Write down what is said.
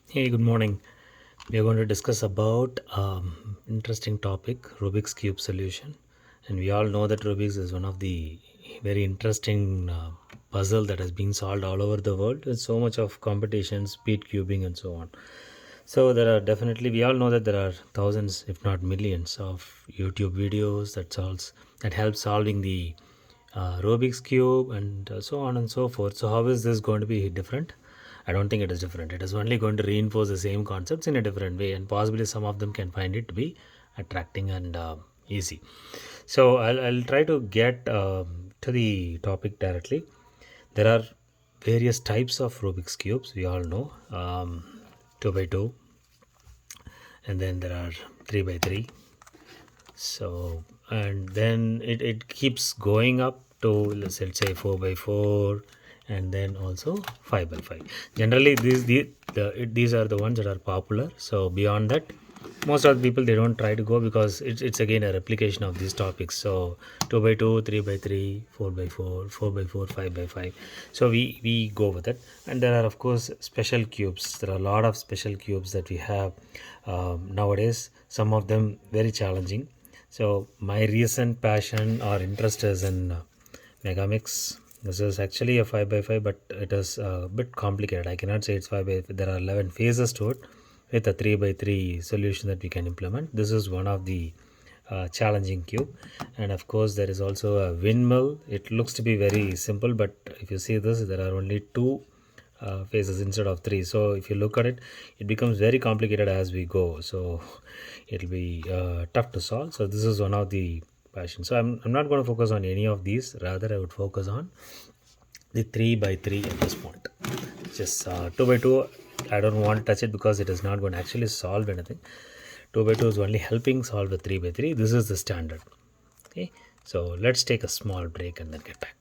Hey, good morning. We are going to discuss about interesting topic, Rubik's cube solution. And we all know that Rubik's is one of the very interesting puzzle that has been solved all over the world with so much of competition, speed cubing, and so on. So there are definitely we all know that there are thousands, if not millions, of YouTube videos that help solving the Rubik's cube and so on and so forth. So how is this going to be different? I don't think it is different. It is only going to reinforce the same concepts in a different way, and possibly some of them can find it to be attracting and easy. So I'll try to get to the topic directly. There are various types of Rubik's cubes. We all know 2 by 2, and then there are 3 by 3. So and then it keeps going up to let's say 4 by 4, and then also 5 by 5. Generally these are the ones that are popular. So beyond that, most of the people, they don't try to go because it's again a replication of these topics. So 2 by 2, 3 by 3, 4 by 4, 4 by 4, 5 by 5. So we go with it. And there are of course special cubes. There are a lot of special cubes that we have nowadays, some of them very challenging. So my recent passion or interest is in Megamix. This is actually a 5 by 5, but it is a bit complicated. I cannot say it's 5 by 5. There are 11 phases to it with a 3 by 3 solution that we can implement. This is one of the challenging cube. And of course there is also a windmill. It looks to be very simple, but if you see this, there are only two phases instead of three. So if you look at it, it becomes very complicated as we go. So it'll be tough to solve. So this is one of the passions. So I'm not going to focus on any of these. Rather, I would focus on the 3 by 3 at this point. Just 2 by 2, I don't want to touch it because it is not going to actually solve anything. 2 by 2 is only helping solve the 3 by 3. This is the standard. Okay, so let's take a small break and then get back.